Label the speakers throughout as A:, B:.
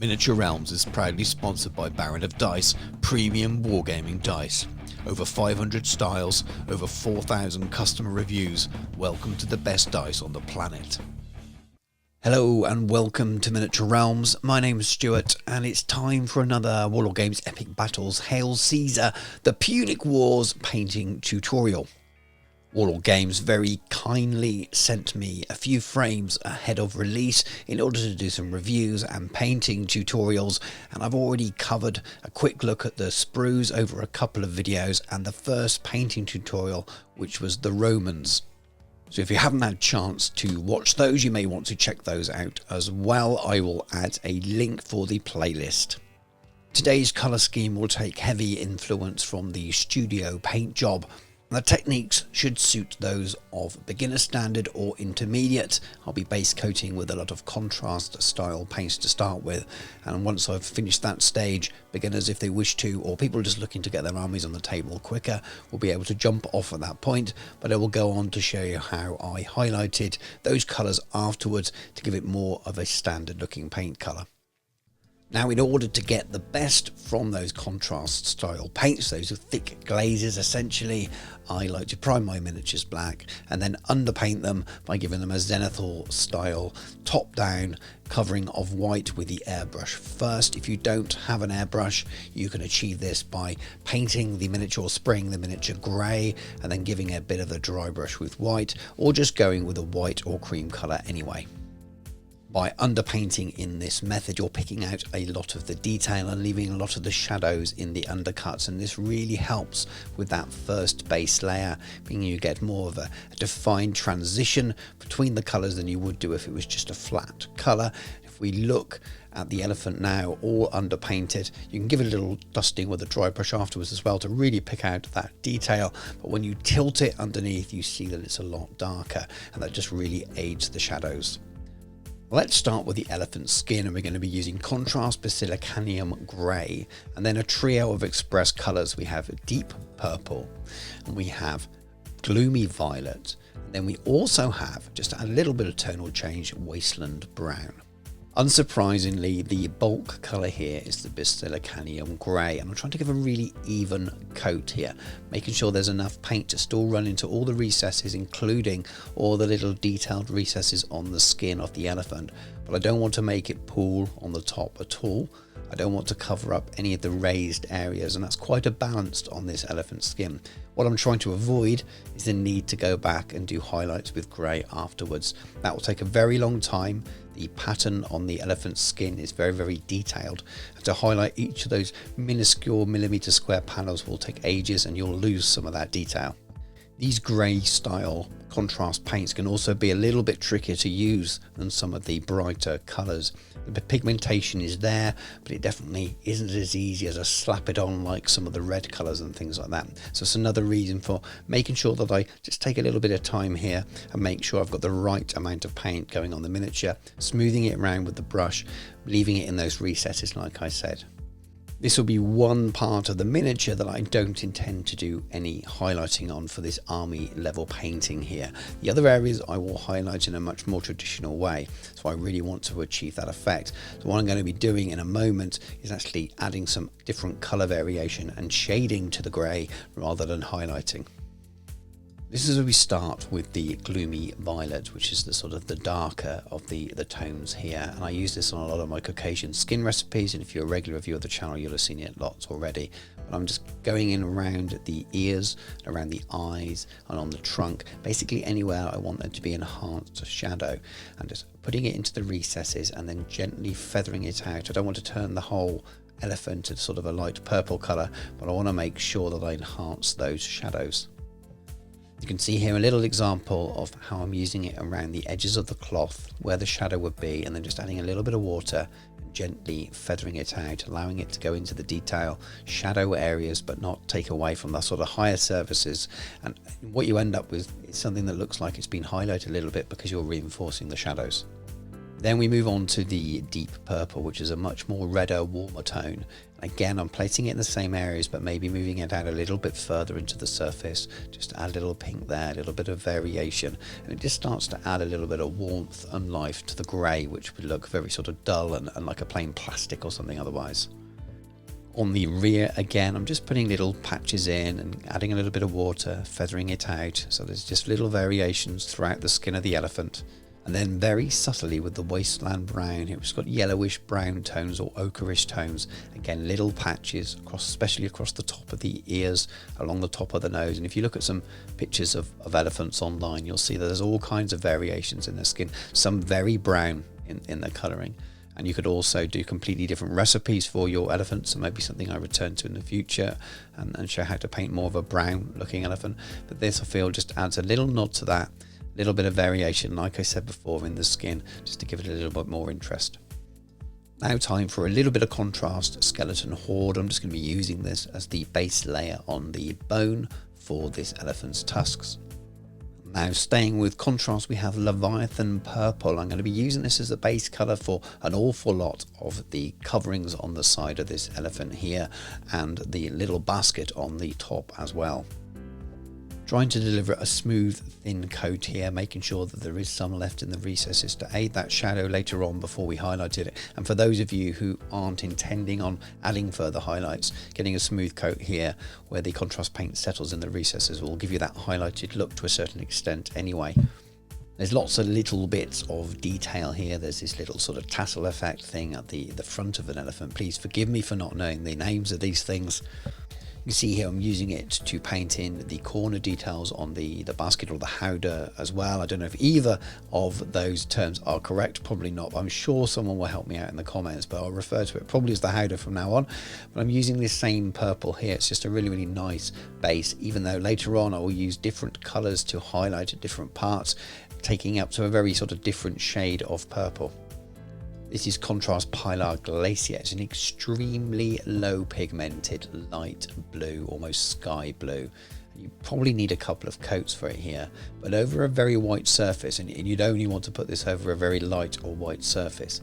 A: Miniature Realms is proudly sponsored by Baron of Dice, premium wargaming dice. Over 500 styles, over 4,000 customer reviews. Welcome to the best dice on the planet. Hello and welcome to Miniature Realms. My name is Stuart and it's time for another Warlord Games Epic Battles Hail Caesar, the Punic Wars painting tutorial. Warlord Games very kindly sent me a few frames ahead of release in order to do some reviews and painting tutorials, and I've already covered a quick look at the sprues over a couple of videos and the first painting tutorial, which was the Romans. So if you haven't had a chance to watch those, you may want to check those out as well. I will add a link for the playlist. Today's colour scheme will take heavy influence from the studio paint job. The techniques should suit those of beginner standard or intermediate. I'll be base coating with a lot of contrast style paints to start with, and once I've finished that stage, beginners, if they wish to, or people just looking to get their armies on the table quicker, will be able to jump off at that point. But I will go on to show you how I highlighted those colours afterwards to give it more of a standard looking paint colour. Now, in order to get the best from those contrast style paints, those thick glazes essentially, I like to prime my miniatures black and then underpaint them by giving them a zenithal style top down covering of white with the airbrush first. If you don't have an airbrush, you can achieve this by painting the miniature, spraying the miniature grey and then giving a bit of a dry brush with white, or just going with a white or cream colour anyway. By underpainting in this method, you're picking out a lot of the detail and leaving a lot of the shadows in the undercuts, and this really helps with that first base layer, meaning you get more of a defined transition between the colours than you would do if it was just a flat colour. If we look at the elephant now, all underpainted, you can give it a little dusting with a dry brush afterwards as well to really pick out that detail, but when you tilt it underneath, you see that it's a lot darker, and that just really aids the shadows. Let's start with the elephant skin, and we're going to be using contrast basilicanium grey and then a trio of express colours. We have deep purple and we have gloomy violet, and then we also have, just a little bit of tonal change, wasteland brown. Unsurprisingly, the bulk colour here is the basilicanium grey, and I'm trying to give a really even coat here, making sure there's enough paint to still run into all the recesses, including all the little detailed recesses on the skin of the elephant, but I don't want to make it pool on the top at all. I don't want to cover up any of the raised areas, and that's quite a balance on this elephant skin. What I'm trying to avoid is the need to go back and do highlights with grey afterwards. That will take a very long time. The pattern on the elephant skin is very, very detailed, and to highlight each of those minuscule millimetre square panels will take ages, and you'll lose some of that detail. These grey style contrast paints can also be a little bit trickier to use than some of the brighter colours. The pigmentation is there, but it definitely isn't as easy as a slap it on like some of the red colours and things like that. So it's another reason for making sure that I just take a little bit of time here and make sure I've got the right amount of paint going on the miniature, smoothing it around with the brush, leaving it in those recesses like I said. This will be one part of the miniature that I don't intend to do any highlighting on for this army level painting here. The other areas I will highlight in a much more traditional way, so I really want to achieve that effect. So what I'm going to be doing in a moment is actually adding some different colour variation and shading to the grey rather than highlighting. This is where we start with the gloomy violet, which is the sort of the darker of the tones here, and I use this on a lot of my Caucasian skin recipes, and if you're a regular viewer of the channel you'll have seen it lots already. But I'm just going in around the ears, around the eyes and on the trunk, basically anywhere I want there to be enhanced shadow, and just putting it into the recesses and then gently feathering it out. I don't want to turn the whole elephant to sort of a light purple colour, but I want to make sure that I enhance those shadows. You can see here a little example of how I'm using it around the edges of the cloth where the shadow would be, and then just adding a little bit of water and gently feathering it out, allowing it to go into the detail shadow areas but not take away from the sort of higher surfaces. And what you end up with is something that looks like it's been highlighted a little bit because you're reinforcing the shadows. Then we move on to the deep purple, which is a much more redder, warmer tone. Again, I'm placing it in the same areas, but maybe moving it out a little bit further into the surface, just to add a little pink there, a little bit of variation, and it just starts to add a little bit of warmth and life to the grey, which would look very sort of dull and like a plain plastic or something otherwise. On the rear, again, I'm just putting little patches in and adding a little bit of water, feathering it out, so there's just little variations throughout the skin of the elephant. And then very subtly with the wasteland brown, it's got yellowish brown tones or ochreish tones. Again, little patches, especially across the top of the ears, along the top of the nose. And if you look at some pictures of elephants online, you'll see that there's all kinds of variations in their skin, some very brown in their colouring. And you could also do completely different recipes for your elephants, so maybe something I return to in the future and show how to paint more of a brown looking elephant. But this, I feel, just adds a little nod to that. Little bit of variation, like I said before, in the skin, just to give it a little bit more interest. Now time for a little bit of contrast, skeleton horde. I'm just going to be using this as the base layer on the bone for this elephant's tusks. Now staying with contrast, we have Leviathan purple. I'm going to be using this as the base colour for an awful lot of the coverings on the side of this elephant here, and the little basket on the top as well. Trying to deliver a smooth, thin coat here, making sure that there is some left in the recesses to aid that shadow later on before we highlighted it. And for those of you who aren't intending on adding further highlights, getting a smooth coat here where the contrast paint settles in the recesses will give you that highlighted look to a certain extent anyway. There's lots of little bits of detail here. There's this little sort of tassel effect thing at the front of an elephant. Please forgive me for not knowing the names of these things. You can see here I'm using it to paint in the corner details on the basket or the howdah as well. I don't know if either of those terms are correct, probably not, but I'm sure someone will help me out in the comments, but I'll refer to it probably as the howdah from now on. But I'm using this same purple here. It's just a really, really nice base, even though later on I will use different colours to highlight different parts, taking up to a very sort of different shade of purple. This is Contrast Pilar Glacier. It's an extremely low pigmented light blue, almost sky blue. You probably need a couple of coats for it here, but over a very white surface, and you'd only want to put this over a very light or white surface.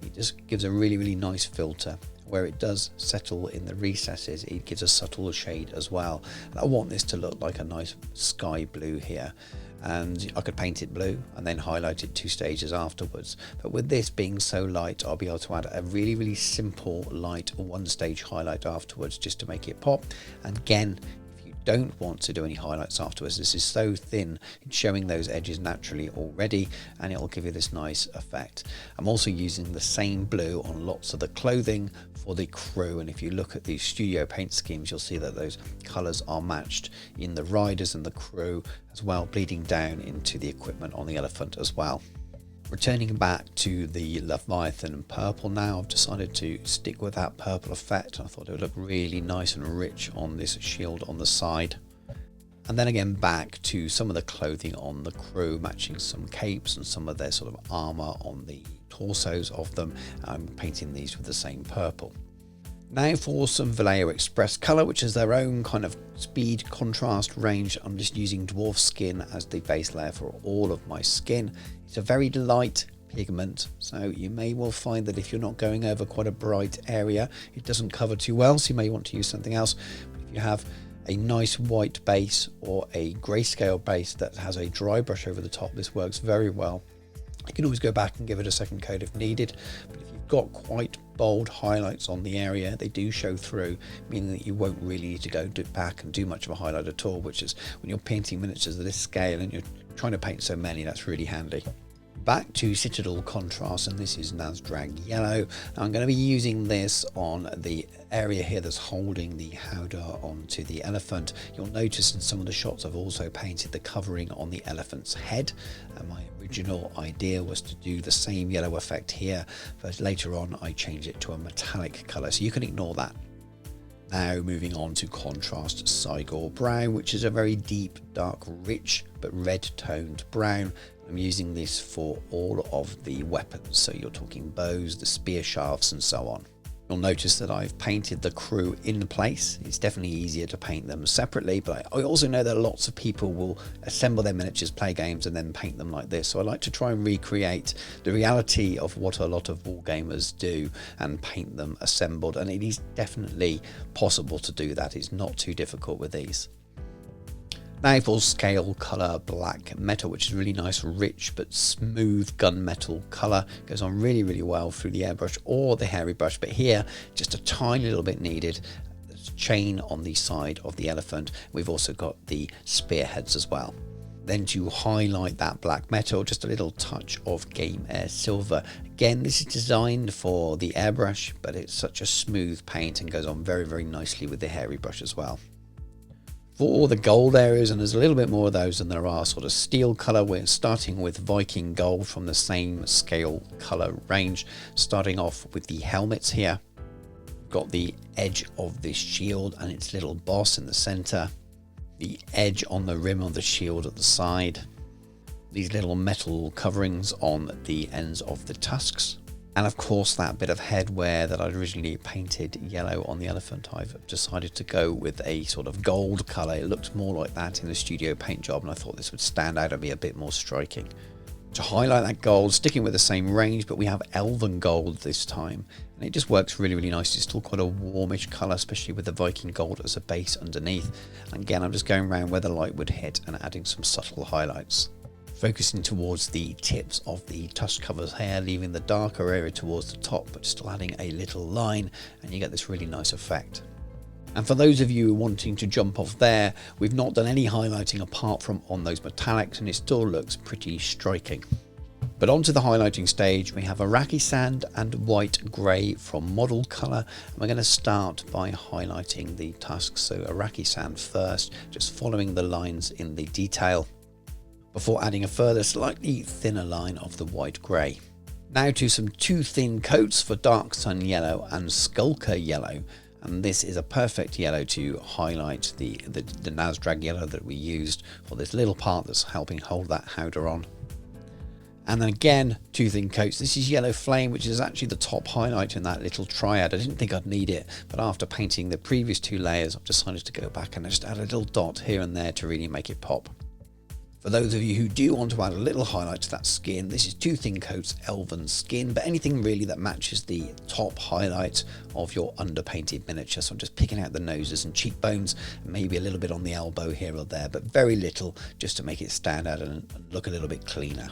A: It just gives a really, really nice filter. Where it does settle in the recesses, it gives a subtle shade as well. And I want this to look like a nice sky blue here. And I could paint it blue and then highlight it 2 stages afterwards. But with this being so light, I'll be able to add a really, really simple light 1-stage highlight afterwards just to make it pop. And again, if you don't want to do any highlights afterwards, this is so thin, it's showing those edges naturally already, and it'll give you this nice effect. I'm also using the same blue on lots of the clothing for the crew, and if you look at these studio paint schemes, you'll see that those colours are matched in the riders and the crew as well, bleeding down into the equipment on the elephant as well. Returning back to the Leviathan purple now, I've decided to stick with that purple effect. I thought it would look really nice and rich on this shield on the side. And then again back to some of the clothing on the crew, matching some capes and some of their sort of armour on the torsos of them. I'm painting these with the same purple. Now for some Vallejo Express colour, which is their own kind of speed contrast range. I'm just using dwarf skin as the base layer for all of my skin. It's a very light pigment, so you may well find that if you're not going over quite a bright area, it doesn't cover too well, so you may want to use something else. But if you have a nice white base or a grayscale base that has a dry brush over the top, this works very well. You can always go back and give it a second coat if needed, but if you've got quite bold highlights on the area, they do show through, meaning that you won't really need to go back and do much of a highlight at all, which is when you're painting miniatures of this scale and you're trying to paint so many, that's really handy. Back to Citadel Contrast, and this is Nazdrag Yellow. Now I'm going to be using this on the area here that's holding the howdah onto the elephant. You'll notice in some of the shots I've also painted the covering on the elephant's head, and my original idea was to do the same yellow effect here, but later on I changed it to a metallic colour, so you can ignore that. Now moving on to Contrast Cygor Brown, which is a very deep, dark, rich but red toned brown. I'm using this for all of the weapons, so you're talking bows, the spear shafts and so on. You'll notice that I've painted the crew in place. It's definitely easier to paint them separately, but I also know that lots of people will assemble their miniatures, play games, and then paint them like this. So I like to try and recreate the reality of what a lot of wargamers do and paint them assembled, and it is definitely possible to do that. It's not too difficult with these. Now full scale colour black metal, which is really nice, rich but smooth gunmetal colour. Goes on really well through the airbrush or the hairy brush, but here just a tiny little bit needed. There's a chain on the side of the elephant. We've also got the spearheads as well. Then to highlight that black metal, just a little touch of Game Air Silver. Again, this is designed for the airbrush, but it's such a smooth paint and goes on very nicely with the hairy brush as well. For all the gold areas, and there's a little bit more of those than there are sort of steel colour, we're starting with Viking gold from the same scale colour range, starting off with the helmets here. Got the edge of this shield and its little boss in the centre, the edge on the rim of the shield at the side, these little metal coverings on the ends of the tusks, and of course that bit of headwear that I'd originally painted yellow on the elephant. I've decided to go with a sort of gold colour. It looked more like that in the studio paint job, and I thought this would stand out and be a bit more striking. To highlight that gold, sticking with the same range, but we have elven gold this time, and it just works really nice. It's still quite a warmish colour, especially with the Viking gold as a base underneath. And again, I'm just going around where the light would hit and adding some subtle highlights. Focusing towards the tips of the tusk covers here, leaving the darker area towards the top, but still adding a little line, and you get this really nice effect. And for those of you wanting to jump off there, we've not done any highlighting apart from on those metallics, and it still looks pretty striking. But onto the highlighting stage, we have Iraqi sand and white grey from model colour, and we're going to start by highlighting the tusks. So Iraqi sand first, just following the lines in the detail, before adding a further slightly thinner line of the white grey. Now to some two thin coats for Dark Sun Yellow and Skulker Yellow, and this is a perfect yellow to highlight the Nazdrag yellow that we used for this little part that's helping hold that howdah on. And then again, two thin coats. This is Yellow Flame, which is actually the top highlight in that little triad. I didn't think I'd need it, but after painting the previous two layers, I've decided to go back and just add a little dot here and there to really make it pop. For those of you who do want to add a little highlight to that skin, this is two thin coats Elven Skin, but anything really that matches the top highlight of your underpainted miniature. So I'm just picking out the noses and cheekbones, and maybe a little bit on the elbow here or there, but very little, just to make it stand out and look a little bit cleaner.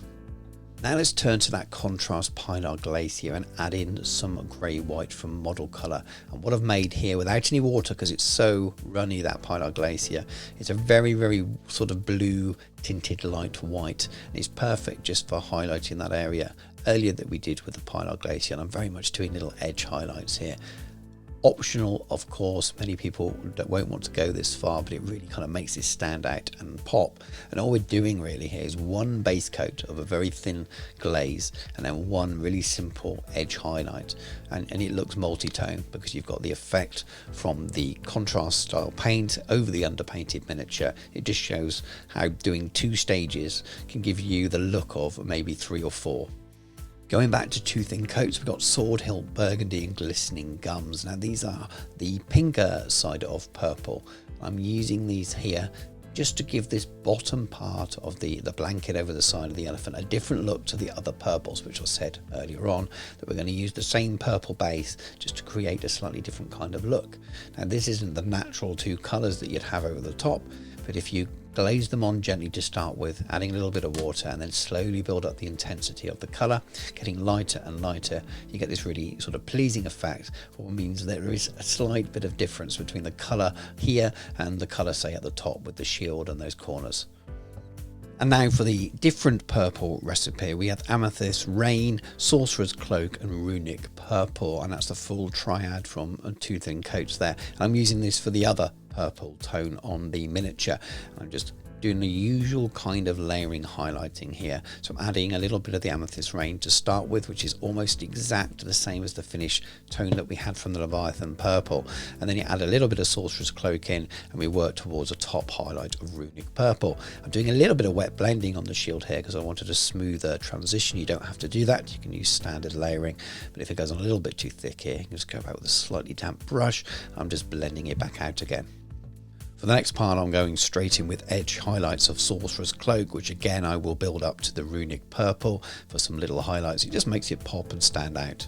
A: Now let's turn to that contrast Pilar Glacier and add in some grey-white from model colour. And what I've made here, without any water because it's so runny, that Pilar Glacier, is a very sort of blue tinted light white. And it's perfect just for highlighting that area earlier that we did with the Pilar Glacier. And I'm very much doing little edge highlights here. Optional, of course. Many people won't want to go this far, but it really kind of makes this stand out and pop. And all we're doing really here is one base coat of a very thin glaze and then one really simple edge highlight, and it looks multi-tone because you've got the effect from the contrast style paint over the underpainted miniature. It just shows how doing two stages can give you the look of maybe 3 or 4. Going back to two thin coats, we've got Sword Hilt Burgundy and Glistening Gums. Now these are the pinker side of purple. I'm using these here just to give this bottom part of the blanket over the side of the elephant a different look to the other purples, which I said earlier on that we're going to use the same purple base just to create a slightly different kind of look. Now this isn't the natural two colours that you'd have over the top, but if you glaze them on gently to start with, adding a little bit of water, and then slowly build up the intensity of the colour, getting lighter and lighter, you get this really sort of pleasing effect, what means there is a slight bit of difference between the colour here and the colour, say, at the top with the shield and those corners. And now for the different purple recipe, we have Amethyst Rain, Sorcerer's Cloak and Runic Purple, and that's the full triad from two thin coats there. And I'm using this for the other purple tone on the miniature. I'm just doing the usual kind of layering highlighting here. So I'm adding a little bit of the amethyst rain to start with, which is almost exactly the same as the finish tone that we had from the Leviathan purple, and then you add a little bit of sorcerer's cloak in and we work towards a top highlight of runic purple. I'm doing a little bit of wet blending on the shield here because I wanted a smoother transition. You don't have to do that, you can use standard layering, but if it goes on a little bit too thick here, you can just go back with a slightly damp brush. I'm just blending it back out again. For the next part, I'm going straight in with edge highlights of Sorcerer's Cloak, which again I will build up to the runic purple for some little highlights. It just makes it pop and stand out.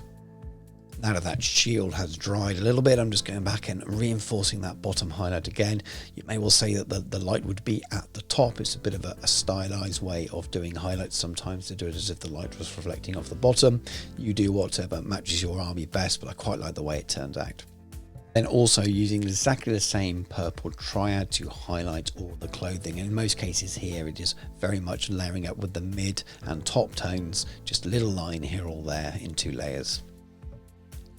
A: Now that that shield has dried a little bit, I'm just going back and reinforcing that bottom highlight again. You may well say that the light would be at the top. It's a bit of a stylized way of doing highlights sometimes, to do it as if the light was reflecting off the bottom. You do whatever matches your army best, but I quite like the way it turns out. Then also using exactly the same purple triad to highlight all the clothing. And in most cases here, it is very much layering up with the mid and top tones, just a little line here or there in 2 layers.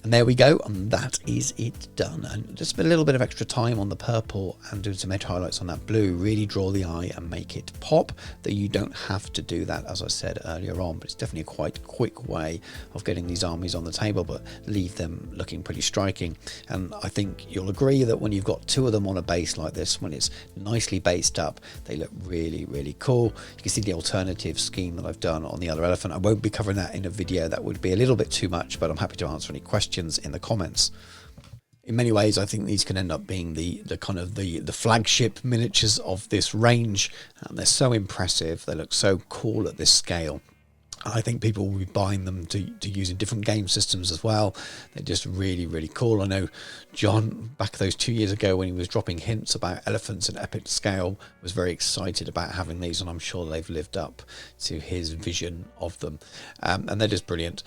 A: And there we go, and that is it done. And just a little bit of extra time on the purple and doing some edge highlights on that blue, really draw the eye and make it pop. That you don't have to do that, as I said earlier on, but it's definitely a quite quick way of getting these armies on the table, but leave them looking pretty striking. And I think you'll agree that when you've got 2 of them on a base like this, when it's nicely based up, they look really, really cool. You can see the alternative scheme that I've done on the other elephant. I won't be covering that in a video, that would be a little bit too much, but I'm happy to answer any questions in the comments. In many ways, I think these can end up being the kind of the flagship miniatures of this range. They're so impressive, they look so cool at this scale. I think people will be buying them to use in different game systems as well. They're just really, really cool. I know John, back those 2 years ago when he was dropping hints about elephants at epic scale, was very excited about having these, and I'm sure they've lived up to his vision of them. And they're just brilliant.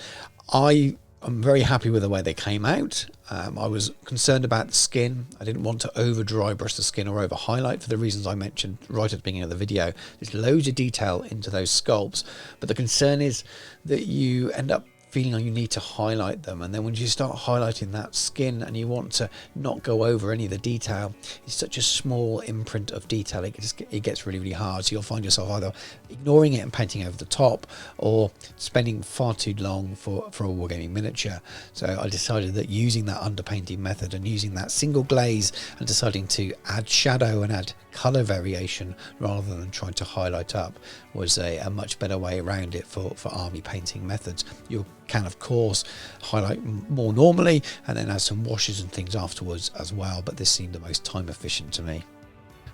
A: I'm very happy with the way they came out. I was concerned about the skin. I didn't want to over dry brush the skin or over highlight for the reasons I mentioned right at the beginning of the video. There's loads of detail into those sculpts, but the concern is that you end up feeling like you need to highlight them, and then when you start highlighting that skin and you want to not go over any of the detail, it's such a small imprint of detail, it gets really, really hard. So you'll find yourself either ignoring it and painting over the top, or spending far too long for a wargaming miniature. So I decided that using that underpainting method and using that single glaze and deciding to add shadow and add color variation rather than trying to highlight up was a much better way around it for army painting methods. You can of course highlight more normally and then add some washes and things afterwards as well, but this seemed the most time efficient to me.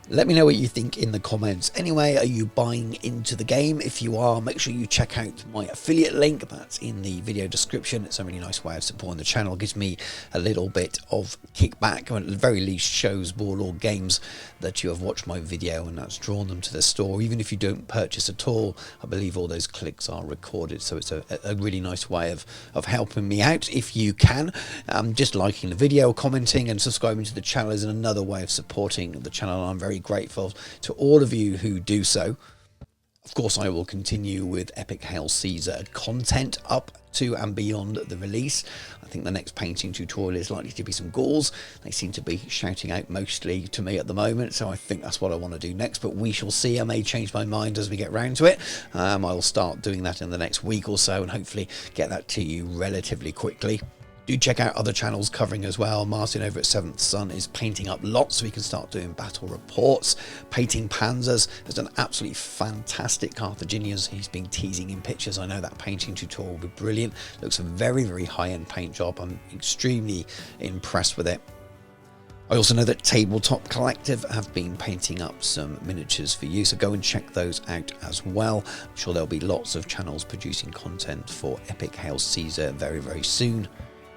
A: Let me know what you think in the comments. Anyway, are you buying into the game? If you are, make sure you check out my affiliate link. That's in the video description. It's a really nice way of supporting the channel. It gives me a little bit of kickback, or at the very least shows Warlord Games that you have watched my video and that's drawn them to the store. Even if you don't purchase at all, I believe all those clicks are recorded. So it's a really nice way of helping me out if you can. Just liking the video, commenting and subscribing to the channel is another way of supporting the channel. I'm very grateful to all of you who do so. Of course, I will continue with Epic Hail Caesar content up to and beyond the release. I think the next painting tutorial is likely to be some Gauls. They seem to be shouting out mostly to me at the moment, so I think that's what I want to do next, but we shall see. I may change my mind as we get round to it. I'll start doing that in the next week or so and hopefully get that to you relatively quickly. Do check out other channels covering as well. Martin over at Seventh Son is painting up lots so we can start doing battle reports. Painting Panzers has done absolutely fantastic Carthaginians. He's been teasing in pictures. I know that painting tutorial will be brilliant. Looks a very, very high-end paint job. I'm extremely impressed with it. I also know that Tabletop Collective have been painting up some miniatures for you, so go and check those out as well. I'm sure there'll be lots of channels producing content for Epic Hail Caesar very, very soon.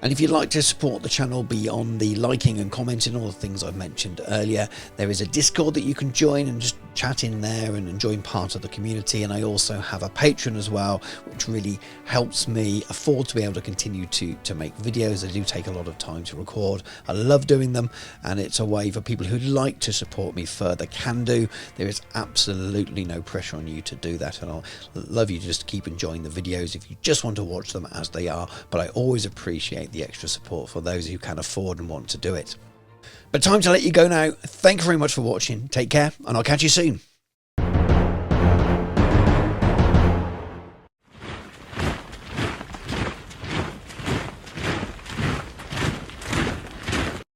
A: And if you'd like to support the channel beyond the liking and commenting, all the things I've mentioned earlier, there is a Discord that you can join and just chat in there and join part of the community. And I also have a Patreon as well, which really helps me afford to be able to continue to make videos. They do take a lot of time to record. I love doing them, and it's a way for people who'd like to support me further can do. There is absolutely no pressure on you to do that, and I'll love you to just keep enjoying the videos if you just want to watch them as they are. But I always appreciate the extra support for those who can afford and want to do it. But time to let you go now. Thank you very much for watching. Take care, and I'll catch you soon.